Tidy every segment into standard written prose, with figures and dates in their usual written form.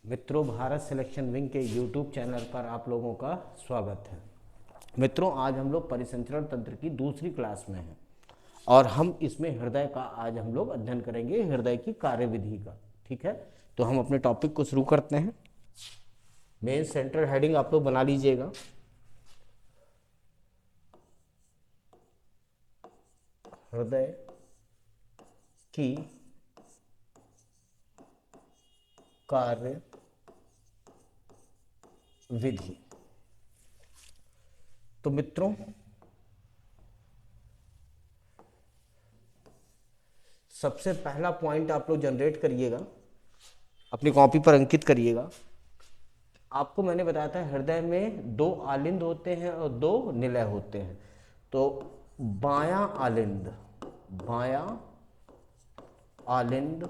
मित्रों, Bharat selection wing के YouTube channel पर आप लोगों का स्वागत है। मित्रों, आज हम लोग परिसंचरण तंत्र की दूसरी क्लास में हैं और हम इसमें हृदय का आज हम लोग अध्ययन करेंगे, हृदय की कार्यविधि का। ठीक है, तो हम अपने टॉपिक को शुरू करते हैं। मेन सेंटर हेडिंग आप लोग बना लीजिएगा। हृदय की कार्य विधि। तो मित्रों, सबसे पहला पॉइंट आप लोग जनरेट करिएगा, अपनी कॉपी पर अंकित करिएगा। आपको मैंने बताया था हृदय में दो आलिंद होते हैं और दो निलय होते हैं। तो बायां आलिंद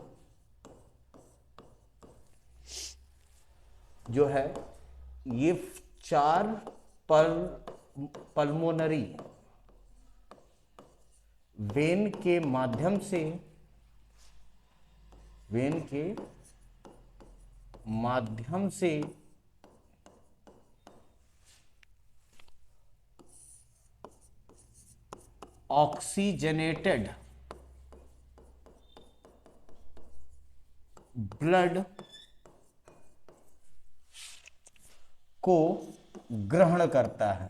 जो है ये चार पल्मोनरी वेन के माध्यम से ऑक्सीजनेटेड ब्लड को ग्रहण करता है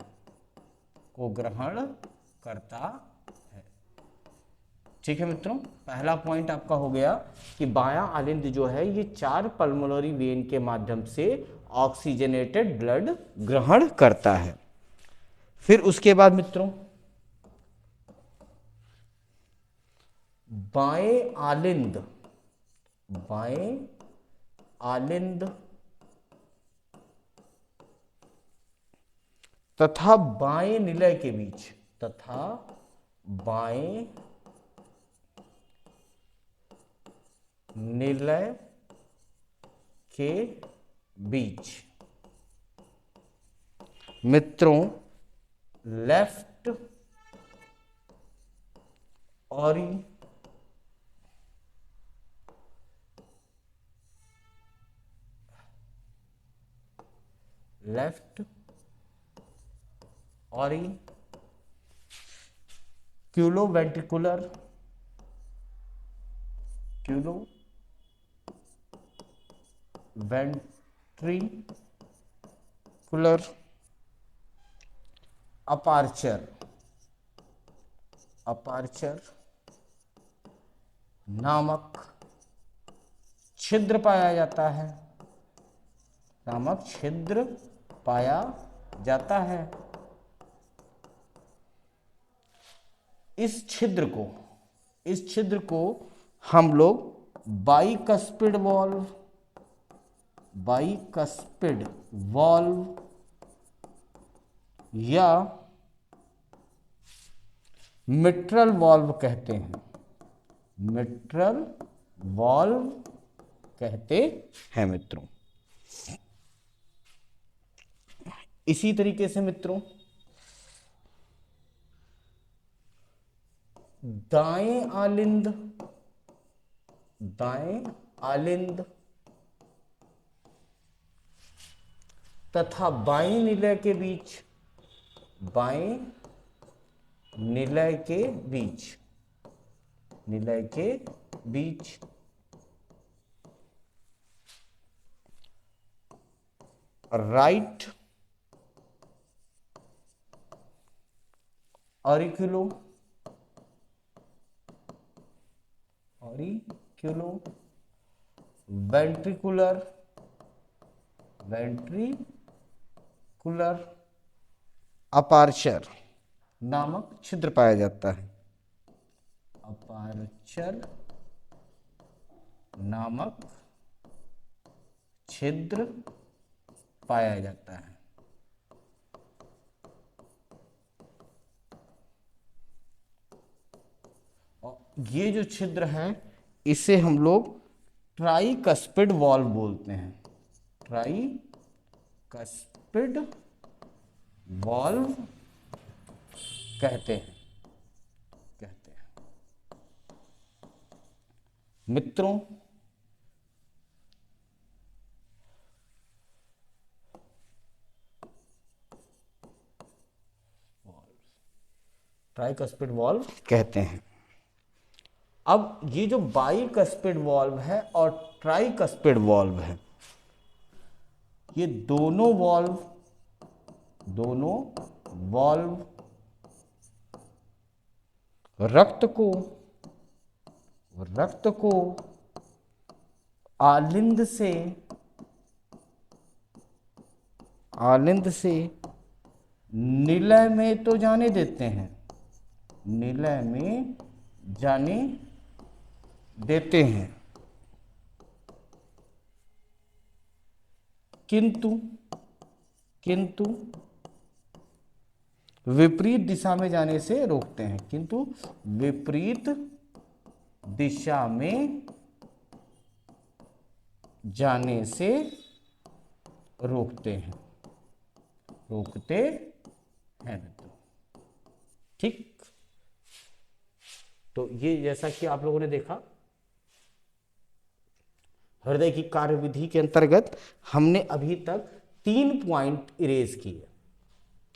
ठीक है मित्रों, पहला पॉइंट आपका हो गया कि बायां आलिंद जो है ये चार पल्मोनरी वेन के माध्यम से ऑक्सीजनेटेड ब्लड ग्रहण करता है। फिर उसके बाद मित्रों, बाएं आलिंद तथा बाएं निलय के बीच मित्रों लेफ्ट क्यूलोवेंट्रिकुलर अपार्चर नामक छिद्र पाया जाता है। इस छिद्र को हम लोग बाइकस्पिड वॉल्व या मिट्रल वॉल्व कहते हैं मित्रों। इसी तरीके से मित्रों दाएं आलिंद तथा बाएं निलय के बीच राइट ऑरिक्यूलो वेंट्रिकुलर अपार्चर नामक छिद्र पाया जाता है। और ये जो छिद्र है इसे हम लोग ट्राइकस्पिड वॉल्व बोलते हैं। ट्राइकस्पिड वॉल्व कहते हैं मित्रों। ट्राइकस्पिड वॉल्व कहते हैं। अब ये जो बाइकस्पिड वॉल्व है और ट्राइकस्पिड वॉल्व है, ये दोनों वॉल्व रक्त को आलिंद से निलय में तो जाने देते हैं, निलय में जाने देते हैं, किंतु विपरीत दिशा में जाने से रोकते हैं, किंतु विपरीत दिशा में जाने से रोकते हैं मित्रों। ठीक, तो ये जैसा कि आप लोगों ने देखा, हृदय की कार्यविधि के अंतर्गत हमने अभी तक 3 पॉइंट इरेज किए।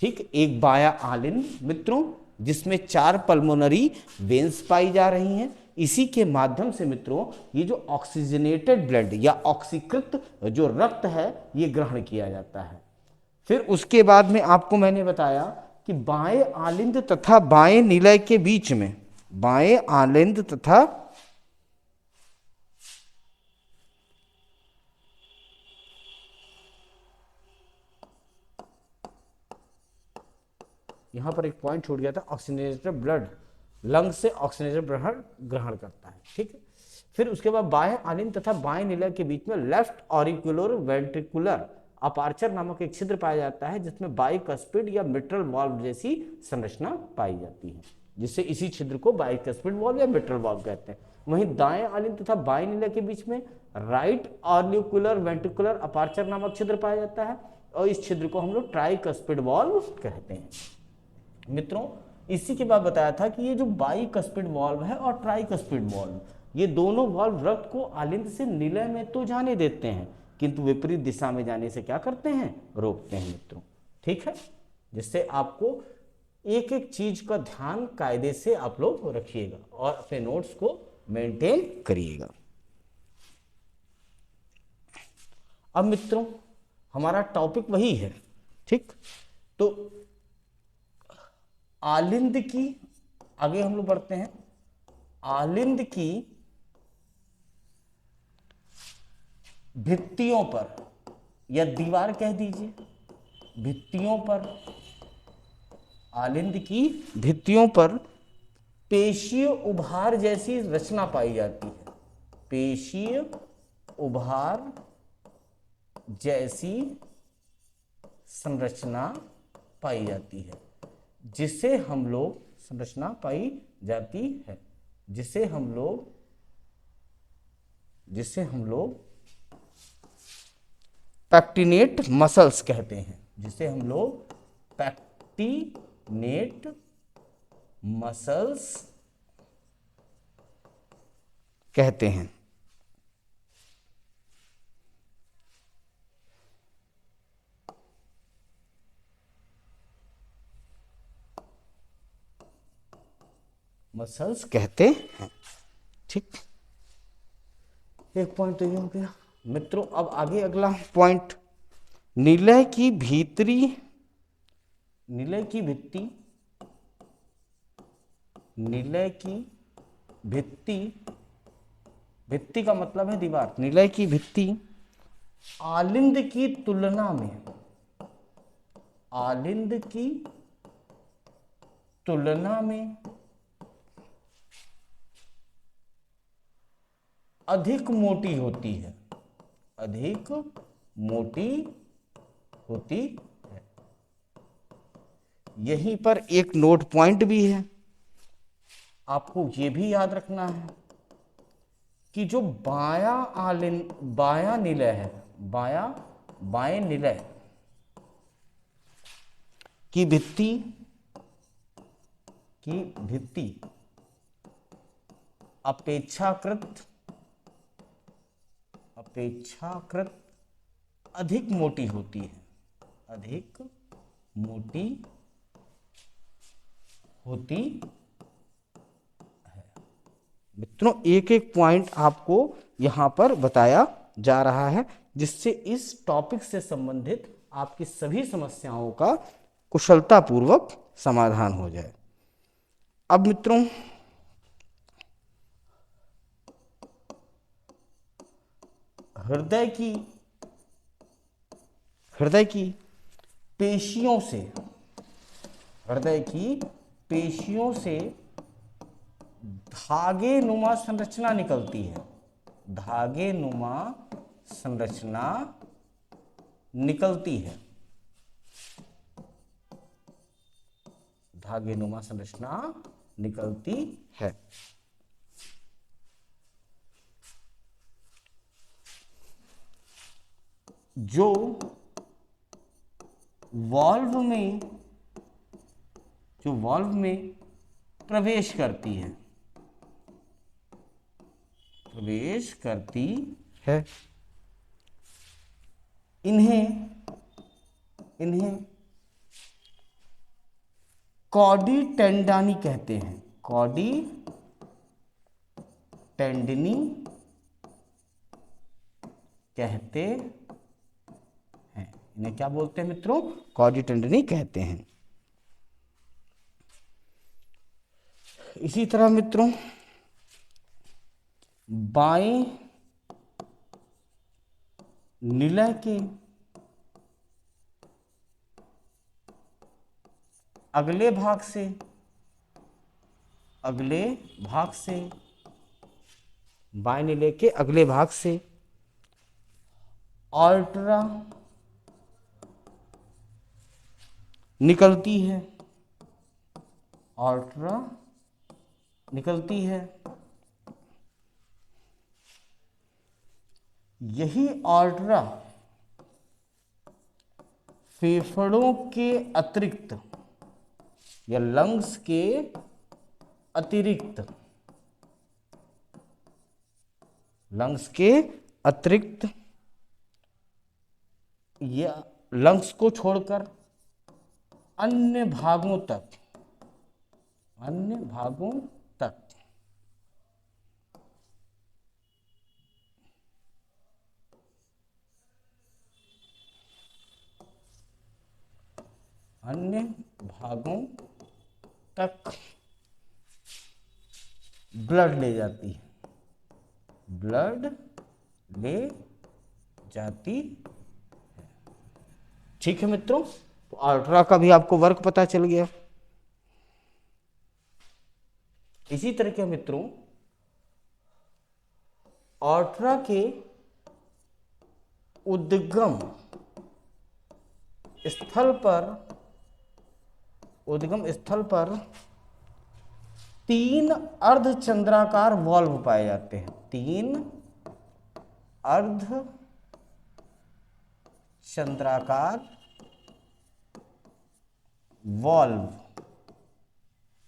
ठीक, एक बाया आलिंद मित्रों, जिसमें 4 पल्मोनरी वेन्स पाई जा रही हैं। इसी के माध्यम से मित्रों ये जो ऑक्सीजनेटेड ब्लड या ऑक्सीकृत जो रक्त है ये ग्रहण किया जाता है। फिर उसके बाद में आपको मैंने बताया कि बाएं आलिंद तथा बाएं निलय के बीच में, बाएं आलिंद तथा यहां पर एक पॉइंट छूट गया था, ऑक्सीजनेटेड ब्लड लंग से ऑक्सीजनेटेड ब्लड ग्रहण करता है। ठीक है, फिर उसके बाद बाएं आलिंद तथा बाएं निलय के बीच में लेफ्ट ऑरिकुलर वेंट्रिकुलर अपार्चर नामक एक छिद्र पाया जाता है, जिसमें बाइकस्पिड या मिट्रल वॉल्व जैसी संरचना पाई जाती है, जिससे इसी छिद्र को बाइकस्पिड वॉल्व या मिट्रल वॉल्व कहते हैं। वहीं दाएं आलिंद तथा बाएं निलय के बीच में राइट ऑरिकुलर वेंट्रिकुलर अपार्चर नामक छिद्र पाया जाता है, और इस छिद्र को हम लोग ट्राइकस्पिड वॉल्व कहते हैं। मित्रों, इसी के बाद बताया था कि ये जो बाइकस्पिड वॉल्व है और ट्राइकस्पिड वॉल्व, ये दोनों वॉल्व रक्त को आलिंद से निलय में तो जाने देते हैं, किंतु विपरीत दिशा में जाने से क्या करते हैं, रोकते हैं मित्रों। ठीक है, जिससे आपको एक एक चीज का ध्यान कायदे से आप लोग रखिएगा और अपने नोट्स को मेंटेन करिएगा। अब मित्रों हमारा टॉपिक वही है। ठीक, तो आलिंद की, आगे हम लोग बढ़ते हैं, आलिंद की भित्तियों पर या दीवार कह दीजिए, भित्तियों पर, आलिंद की भित्तियों पर पेशीय उभार जैसी रचना पाई जाती है, पेशीय उभार जैसी संरचना पाई जाती है, जिसे हम लोग संरचना पाई जाती है, जिसे हम लोग पैक्टिनेट मसल्स कहते हैं, जिसे हम लोग पैक्टिनेट मसल्स कहते हैं। मसल्स कहते हैं। ठीक, एक पॉइंट तो ये हो गया मित्रों। अब आगे अगला पॉइंट, निलय की भित्ति, निलय की भित्ति, भित्ति का मतलब है दीवार, निलय की भित्ति आलिंद की तुलना में, आलिंद की तुलना में अधिक मोटी होती है, अधिक मोटी होती है। यहीं पर एक नोट पॉइंट भी है, आपको यह भी याद रखना है कि जो बायां निलय है, बाएं निलय की भित्ति अपेक्षाकृत अधिक मोटी होती है, अधिक मोटी होती है। मित्रों एक एक पॉइंट आपको यहां पर बताया जा रहा है, जिससे इस टॉपिक से संबंधित आपकी सभी समस्याओं का कुशलतापूर्वक समाधान हो जाए। अब मित्रों हृदय की पेशियों से, हृदय की पेशियों से धागे नुमा संरचना निकलती है, धागे नुमा संरचना निकलती है, धागे नुमा संरचना निकलती है। जो वाल्व में प्रवेश करती है, इन्हें कॉडी टेंडानी कहते हैं, कॉडी टेंडनी कहते हैं। इन्हें क्या बोलते हैं मित्रों? कॉडी टेंडनी कहते हैं। इसी तरह मित्रों बाएं निलय के अगले भाग से बाएं निलय के अगले भाग से ऑर्टरा निकलती है, ऑर्टरा निकलती है। यही ऑर्टरा फेफड़ों के अतिरिक्त या लंग्स के अतिरिक्त या लंग्स को छोड़कर अन्य भागों तक ब्लड ले जाती है। ठीक है मित्रों, तो ऑर्टरा का भी आपको वर्क पता चल गया। इसी तरह के मित्रों ऑर्टरा के उद्गम स्थल पर 3 अर्धचंद्राकार वॉल्व पाए जाते हैं, 3 अर्धचंद्राकार वॉल्व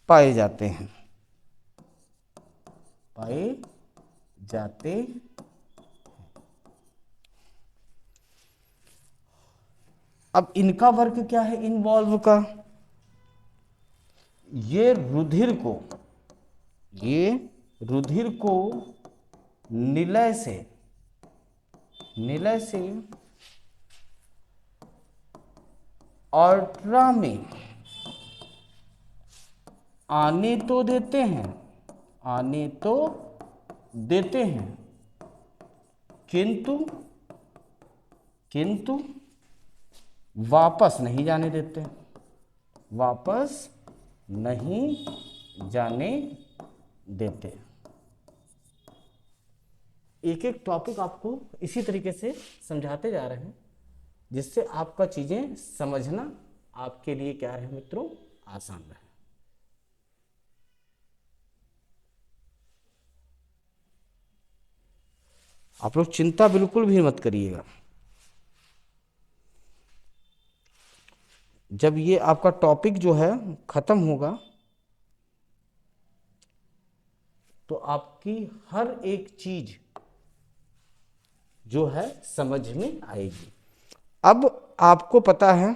पाए जाते हैं। अब इनका वर्क क्या है? इन वॉल्व का ये रुधिर को निलय से ऑर्टरा में आने तो देते हैं किंतु वापस नहीं जाने देते। एक एक टॉपिक आपको इसी तरीके से समझाते जा रहे हैं, जिससे आपका चीजें समझना आपके लिए क्या है मित्रों? आसान रहे। आप लोग चिंता बिल्कुल भी मत करिएगा। जब ये आपका टॉपिक जो है खत्म होगा तो आपकी हर एक चीज जो है समझ में आएगी। अब आपको पता है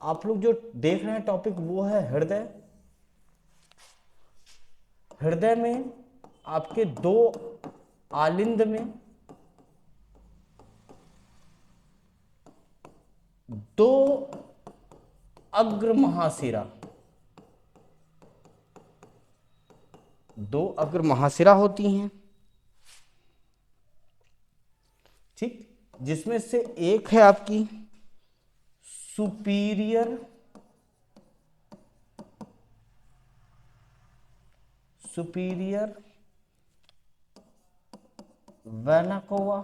आप लोग जो देख रहे हैं टॉपिक वो है हृदय। हृदय में आपके दो आलिंद में दो अग्र महाशिरा, दो अग्र महाशिरा होती हैं, ठीक, जिसमें से एक है आपकी सुपीरियर वेना कोवा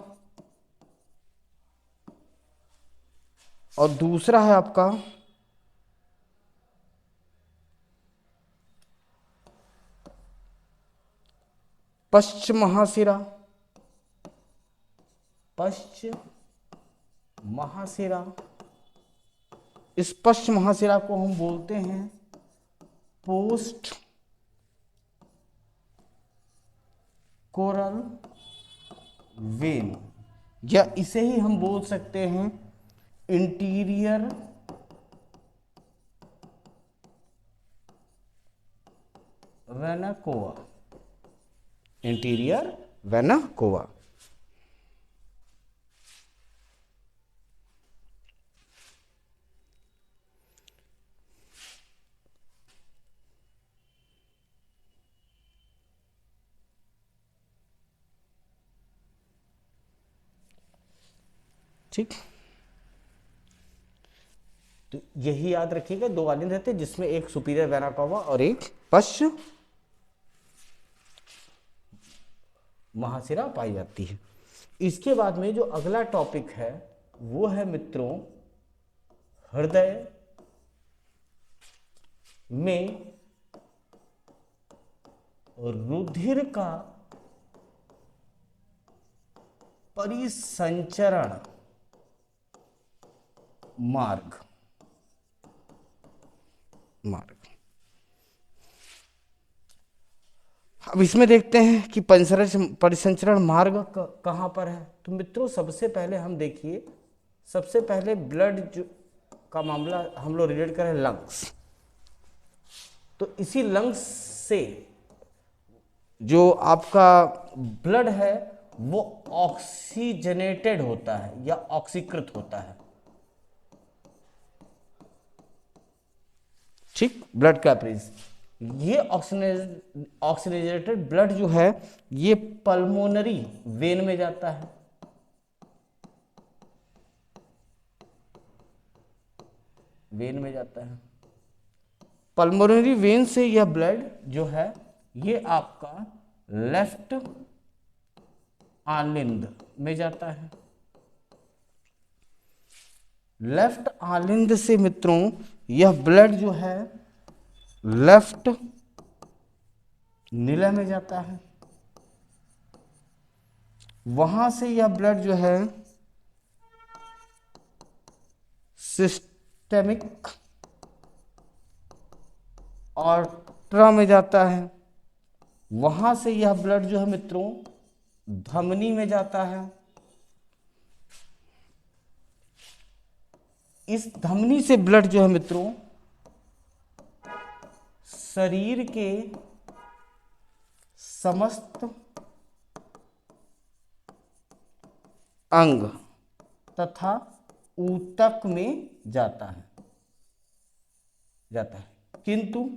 और दूसरा है आपका पश्च महाशिरा। इस पश्च महाशिरा को हम बोलते हैं पोस्ट कोरल वेन, या इसे ही हम बोल सकते हैं interior vena cava. Interior vena cava. ठीक, तो यही याद रखिएगा, दो आलिंद रहते हैं जिसमें एक सुपीरियर वेना कोवा और एक पश्च महाशिरा पाई जाती है। इसके बाद में जो अगला टॉपिक है वो है मित्रों हृदय में रुधिर का परिसंचरण मार्ग। अब इसमें देखते हैं कि परिसंचरण मार्ग कहाँ पर है। तो मित्रों सबसे पहले हम देखिए, सबसे पहले ब्लड जो का मामला हम लोग रिलेट करें लंग्स। तो इसी लंग्स से जो आपका ब्लड है वो ऑक्सीजनेटेड होता है या ऑक्सीकृत होता है, ठीक, ब्लड कैपरीज। ये ऑक्सीजनेटेड ब्लड जो है ये पल्मोनरी वेन में जाता है, पल्मोनरी वेन से यह ब्लड जो है ये आपका लेफ्ट आलिंद में जाता है। लेफ्ट आलिंद से मित्रों यह ब्लड जो है लेफ्ट निलय में जाता है। वहां से यह ब्लड जो है सिस्टेमिक आर्टरा में जाता है। वहां से यह ब्लड जो है मित्रों धमनी में जाता है। इस धमनी से ब्लड जो है मित्रों शरीर के समस्त अंग तथा ऊतक में जाता है, किंतु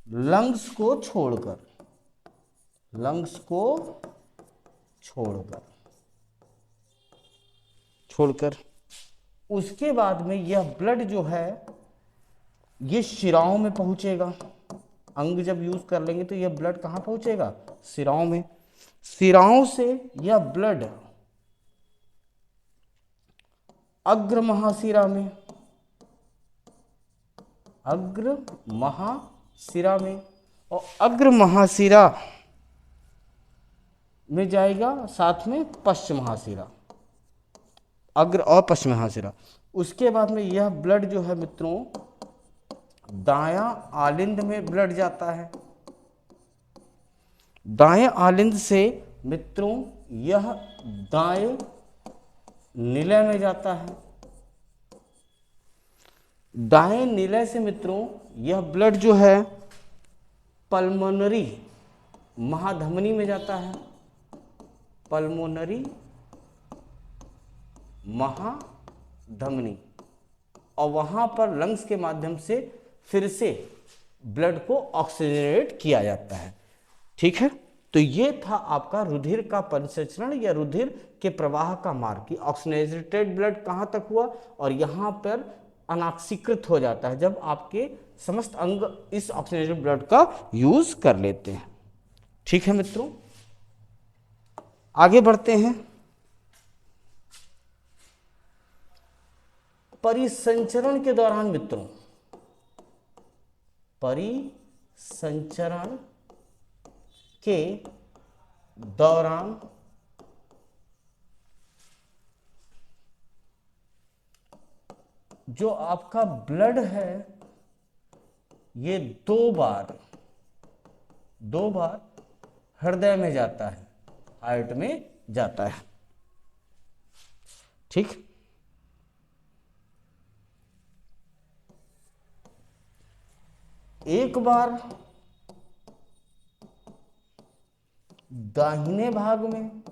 लंग्स को छोड़कर उसके बाद में यह ब्लड जो है ये शिराओं में पहुंचेगा। अंग जब यूज कर लेंगे तो यह ब्लड कहां पहुंचेगा? शिराओं में। शिराओं से यह ब्लड अग्र महाशिरा में, और अग्र महाशिरा में जाएगा साथ में पश्चिम महाशिरा, अग्र और पश्चिम महाशिरा। उसके बाद में यह ब्लड जो है मित्रों दायां आलिंद में ब्लड जाता है। दाएं आलिंद से मित्रों यह दाएं निलय में जाता है। दाएं निलय से मित्रों यह ब्लड जो है पल्मोनरी महाधमनी में जाता है, पल्मोनरी महाधमनी, और वहां पर लंग्स के माध्यम से फिर से ब्लड को ऑक्सीजनेट किया जाता है। ठीक है, तो ये था आपका रुधिर का परिसंचरण या रुधिर के प्रवाह का मार्ग कि ऑक्सीजनेटेड ब्लड कहां तक हुआ और यहां पर अनाक्सीकृत हो जाता है जब आपके समस्त अंग इस ऑक्सीजनेटेड ब्लड का यूज कर लेते हैं। ठीक है मित्रों, आगे बढ़ते हैं। परिसंचरण के दौरान मित्रों, परिसंचरण के दौरान जो आपका ब्लड है ये दो बार हृदय में जाता है, हार्ट में जाता है। ठीक, एक बार दाहिने भाग में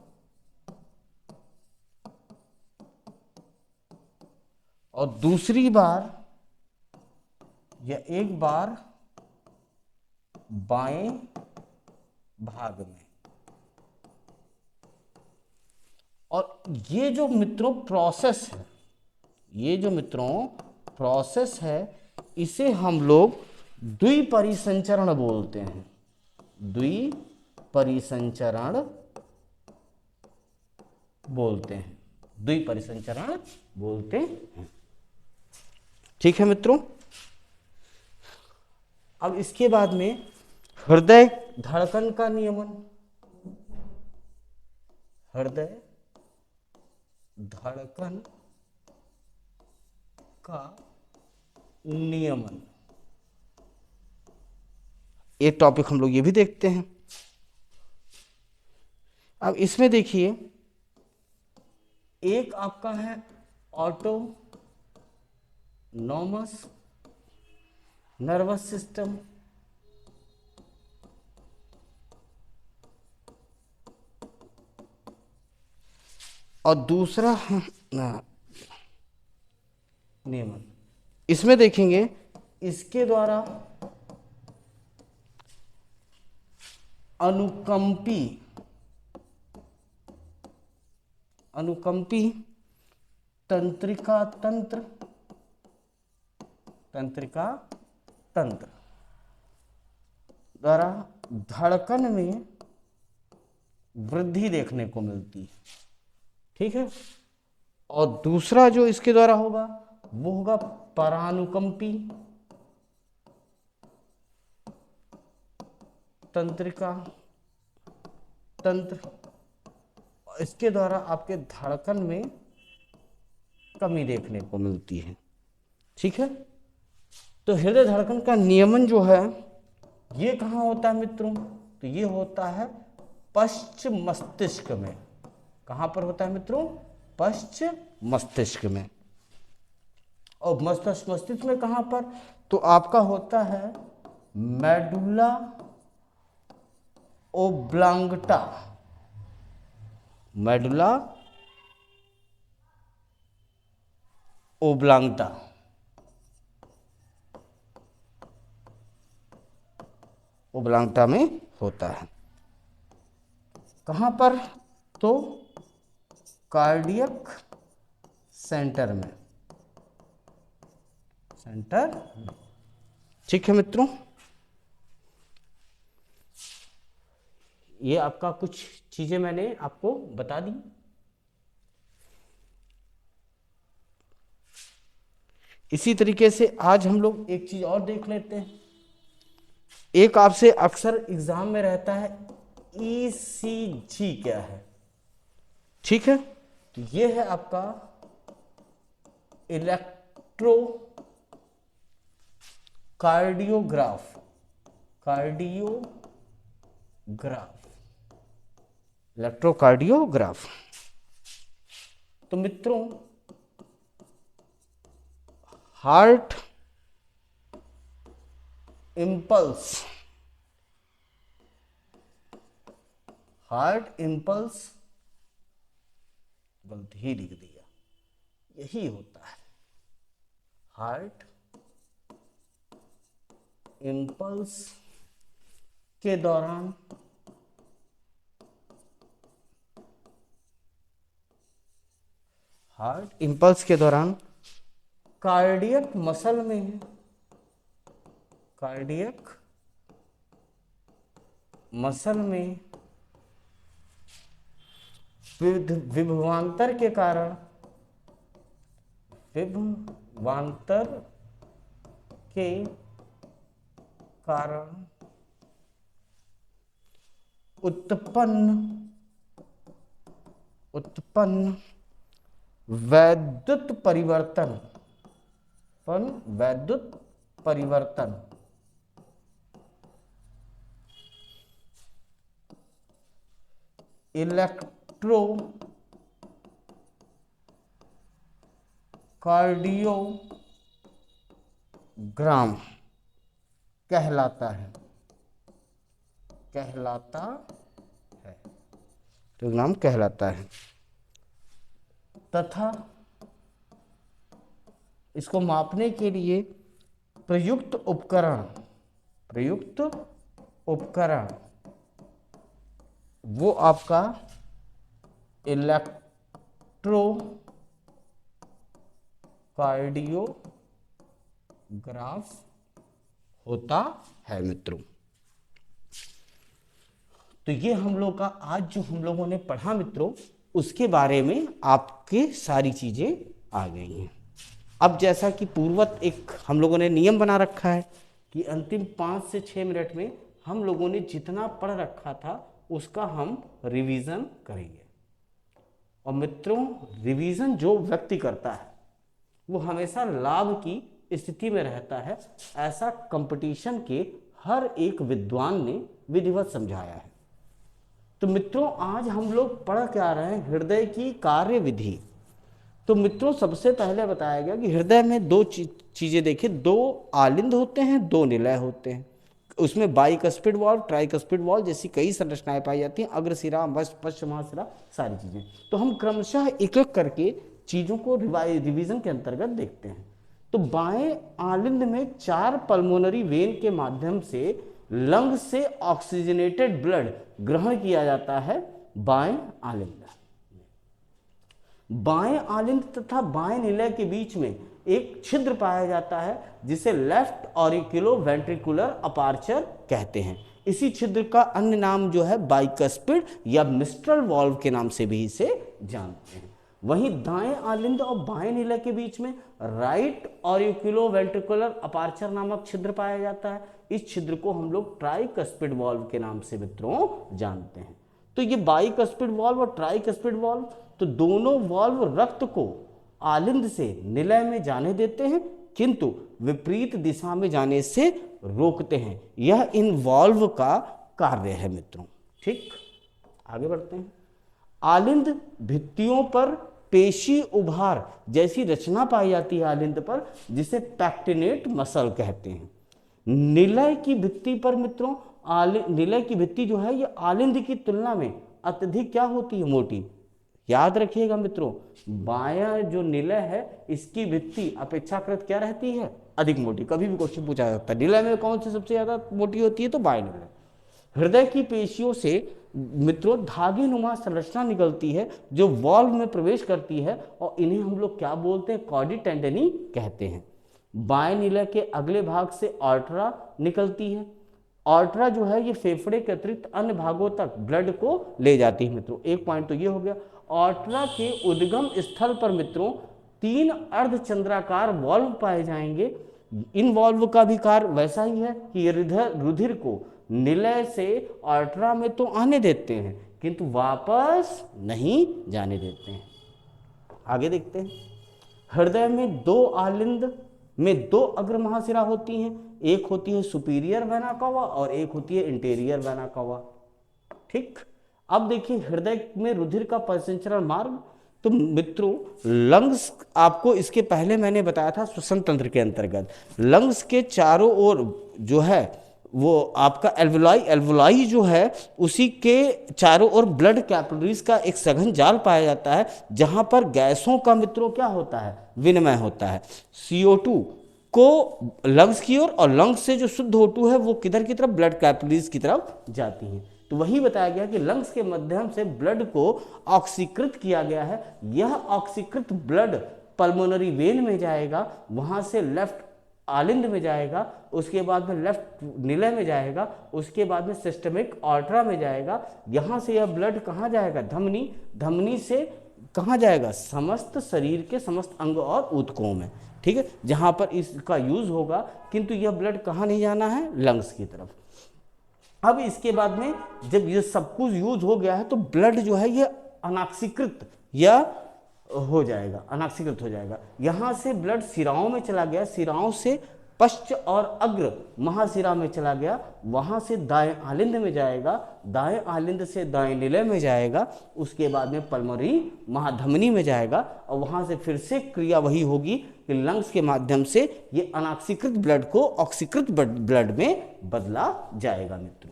और दूसरी बार या एक बार बाएं भाग में। और ये जो मित्रों प्रोसेस है, इसे हम लोग द्विपरिसंचरण बोलते हैं, द्विपरिसंचरण बोलते हैं। ठीक है मित्रों, अब इसके बाद में हृदय धड़कन का नियमन, हृदय धड़कन का नियमन, एक टॉपिक हम लोग ये भी देखते हैं। अब इसमें देखिए, एक आपका है ऑटोनॉमस नर्वस सिस्टम, और दूसरा है नियमन। इसमें देखेंगे इसके द्वारा अनुकंपी तंत्रिका तंत्र द्वारा धड़कन में वृद्धि देखने को मिलती है। ठीक है, और दूसरा जो इसके द्वारा होगा वो होगा परानुकंपी तंत्रिका तंत्र, इसके द्वारा आपके धड़कन में कमी देखने को मिलती है। ठीक है, तो हृदय धड़कन का नियमन जो है ये कहाँ होता है मित्रों? तो ये होता है पश्च मस्तिष्क में। कहाँ पर होता है मित्रों? पश्च मस्तिष्क में। और मस्तिष्क में कहाँ पर? तो आपका होता है मेडुला ओब्लांगटा, मेडुला ओब्लांगटा, ओब्लांगटा में होता है। कहाँ पर? तो कार्डियक सेंटर में, ठीक है मित्रों, ये आपका कुछ चीजें मैंने आपको बता दी। इसी तरीके से आज हम लोग एक चीज और देख लेते हैं। एक आपसे अक्सर एग्जाम में रहता है ईसीजी क्या है। ठीक है, तो ये है आपका इलेक्ट्रो कार्डियोग्राफ, इलेक्ट्रोकार्डियोग्राफ। तो मित्रों, हार्ट इम्पल्स, हार्ट इम्पल्स, गलती ही लिख दिया, यही होता है हार्ट इम्पल्स के दौरान हार्ट इम्पल्स के दौरान कार्डियक मसल में, कार्डियक मसल में विभवांतर के कारण, विभवांतर के कारण उत्पन्न वैद्युत परिवर्तन, वैद्युत परिवर्तन इलेक्ट्रोकार्डियोग्राम कहलाता है, नाम कहलाता है तथा इसको मापने के लिए प्रयुक्त उपकरण वो आपका इलेक्ट्रोकार्डियोग्राफ होता है मित्रों। तो ये हम लोग का आज जो हम लोगों ने पढ़ा मित्रों, उसके बारे में आपके सारी चीजें आ गई हैं। अब जैसा कि पूर्वत एक हम लोगों ने नियम बना रखा है कि अंतिम 5 से 6 मिनट में हम लोगों ने जितना पढ़ रखा था उसका हम रिवीजन करेंगे। और मित्रों, रिवीजन जो व्यक्ति करता है वो हमेशा लाभ की स्थिति में रहता है, ऐसा कंपटीशन के हर एक विद्वान ने विधिवत समझाया है। तो मित्रों, आज हम लोग पढ़ के आ रहे हैं हृदय की कार्य विधि। तो मित्रों, सबसे पहले बताया गया कि हृदय में दो चीजें देखिए, 2 आलिंद होते हैं, 2 निलय होते हैं। उसमें बाइकस्पिड वॉल्व, ट्राइकस्पिड वॉल्व जैसी कई संरचनाएं पाई जाती हैं, अग्रशिरा, पश्चिमाशिरा, सारी चीजें। तो हम क्रमशः एक एक करके चीजों को रिवीजन के अंतर्गत देखते हैं। तो बाएं आलिंद में 4 पल्मोनरी वेन के माध्यम से लंग से ऑक्सीजनेटेड ब्लड ग्रहण किया जाता है बाएं आलिंद। बाएं आलिंद तथा बाएं निलय के बीच में एक छिद्र पाया जाता है जिसे लेफ्ट ऑरिक्युलो वेंट्रिकुलर अपार्चर कहते हैं। इसी छिद्र का अन्य नाम जो है बाइकस्पिड या मिस्ट्रल वॉल्व के नाम से भी इसे जानते हैं। वहीं दाएं आलिंद और बाएं निलय के बीच में राइट ऑरिक्युलो वेंट्रिकुलर अपार्चर नामक छिद्र पाया जाता है। इस छिद्र को हम लोग ट्राइकस्पिड वॉल्व के नाम से मित्रों जानते हैं। तो ये बाइकस्पिड वॉल्व और ट्राइकस्पिड वॉल्व, तो दोनों वॉल्व रक्त को आलिंद से निलय में जाने देते हैं किंतु विपरीत दिशा में जाने से रोकते हैं। यह इन वॉल्व का कार्य है मित्रों। ठीक, आगे बढ़ते हैं। आलिंद भित्तियों पर पेशी उभार जैसी रचना पाई जाती है आलिंद पर, जिसे पैक्टिनेट मसल कहते हैं। निलय की भित्ति पर मित्रों, निलय की भित्ति जो है ये आलिंद की तुलना में अत्यधिक क्या होती है, मोटी। याद रखिएगा मित्रों, बायां जो निलय है इसकी भित्ति अपेक्षाकृत क्या रहती है, अधिक मोटी। कभी भी क्वेश्चन पूछा जाता है निलय में कौन सी सबसे ज्यादा मोटी होती है, तो बाएं निलय। हृदय की पेशियों से मित्रों धागे नुमा संरचना निकलती है जो वॉल्व में प्रवेश करती है और इन्हें हम लोग क्या बोलते हैं, कॉर्डी टेंडनी कहते हैं। बाएं निलय के अगले भाग से ऑर्ट्रा निकलती है। ऑर्ट्रा जो है ये फेफड़े के अतिरिक्त अन्य भागों तक ब्लड को ले जाती है मित्रों। एक पॉइंट तो ये हो गया। ऑर्ट्रा के उद्गम स्थल पर मित्रों 3 अर्धचंद्राकार वॉल्व पाए जाएंगे। इन वॉल्व का भी कार्य वैसा ही है कि ये रुधिर को निलय से ऑर्ट्रा में तो आने देते हैं किंतु वापस नहीं जाने देते हैं। आगे देखते हैं। हृदय में 2 आलिंद में 2 अग्र महाशिरा होती हैं। एक होती है सुपीरियर वेना कावा और एक होती है इंटीरियर वेना कावा। ठीक, अब देखिए हृदय में रुधिर का परिसंचरण मार्ग तो मित्रों लंग्स, आपको इसके पहले मैंने बताया था श्वसन तंत्र के अंतर्गत लंग्स के चारों ओर जो है वो आपका एल्वोलाई जो है उसी के चारों ओर ब्लड कैपिलरीज का एक सघन जाल पाया जाता है, जहां पर गैसों का मित्रों क्या होता है, विनिमय होता है। CO2 को लंग्स की ओर और लंग्स से जो शुद्ध O2 है वो किधर की तरफ, ब्लड कैपिलरीज की तरफ जाती है। तो वही बताया गया कि लंग्स के माध्यम से ब्लड को ऑक्सीकृत किया गया है। यह ऑक्सीकृत ब्लड पल्मोनरी वेन में जाएगा, वहां से लेफ्ट आलिंद में जाएगा, उसके बाद में लेफ्ट निलय में जाएगा, उसके बाद में सिस्टमिक आर्टरा में जाएगा। यहाँ से यह ब्लड कहाँ जाएगा, धमनी, धमनी से कहाँ जाएगा, समस्त शरीर के समस्त अंग और ऊतकों में, ठीक है, जहाँ पर इसका यूज होगा। किंतु यह ब्लड कहाँ नहीं जाना है, लंग्स की तरफ। अब इसके बाद में जब ये सब कुछ यूज हो गया है तो ब्लड जो है ये अनाक्सीकृत या हो जाएगा, अनाक्सीकृत हो जाएगा। यहाँ से ब्लड सिराओं में चला गया, सिराओं से पश्च और अग्र महाशिरा में चला गया, वहाँ से दाएं आलिंद में जाएगा, दाएं आलिंद से दाएं निलय में जाएगा, उसके बाद में पल्मोनरी महाधमनी में जाएगा, और वहाँ से फिर से क्रिया वही होगी कि लंग्स के माध्यम से ये अनाक्सीकृत ब्लड को ऑक्सीकृत ब्लड में बदला जाएगा। मित्रों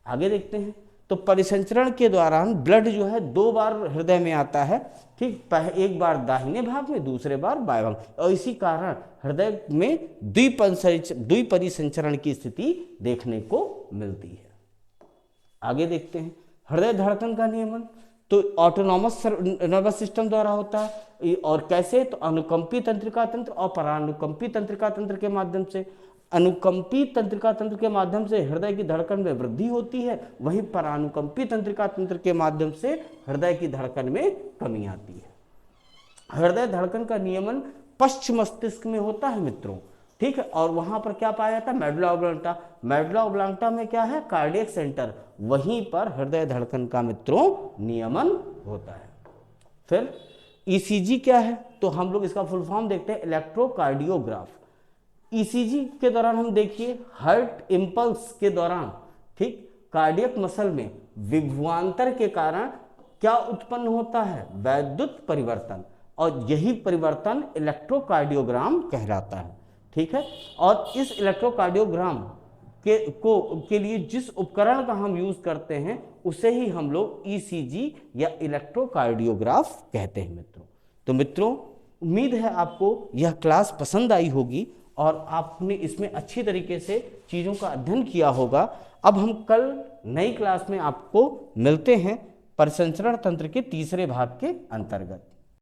आगे देखते हैं। तो परिसंचरण के दौरान ब्लड जो है 2 बार हृदय में आता है, ठीक, एक बार दाहिने भाग में, दूसरे बार बाएं भाग, और इसी कारण हृदय में द्विपरिसंचरण की स्थिति देखने को मिलती है। आगे देखते हैं हृदय धड़कन का नियमन। तो ऑटोनॉमस नर्वस सिस्टम द्वारा होता है, और कैसे, तो अनुकंपी तंत्रिका तंत्र और परानुकंपी तंत्रिका तंत्र के माध्यम से। अनुकंपी तंत्रिका तंत्र के माध्यम से हृदय की धड़कन में वृद्धि होती है, वहीं परानुकंपी तंत्रिका तंत्र के माध्यम से हृदय की धड़कन में कमी आती है। हृदय धड़कन का नियमन पश्चिम मस्तिष्क में होता है मित्रों, ठीक है, और वहां पर क्या पाया जाता है, मेडुला ओब्लांगटा। मेडुला ओब्लांगटा में क्या है, कार्डियक सेंटर, वहीं पर हृदय धड़कन का मित्रों नियमन होता है। फिर ECG क्या है, तो हम लोग इसका फुल फॉर्म देखते हैं, इलेक्ट्रोकार्डियोग्राफ। ECG के दौरान हम देखिए हार्ट इम्पल्स के दौरान, ठीक, कार्डियक मसल में विभवांतर के कारण क्या उत्पन्न होता है, वैद्युत परिवर्तन, और यही परिवर्तन इलेक्ट्रोकार्डियोग्राम कहलाता है, ठीक है। और इस इलेक्ट्रोकार्डियोग्राम के लिए जिस उपकरण का हम यूज करते हैं उसे ही हम लोग ECG या इलेक्ट्रोकार्डियोग्राफ कहते हैं मित्रों। तो मित्रों उम्मीद है आपको यह क्लास पसंद आई होगी और आपने इसमें अच्छी तरीके से चीज़ों का अध्ययन किया होगा। अब हम कल नई क्लास में आपको मिलते हैं परिसंचरण तंत्र के तीसरे भाग के अंतर्गत।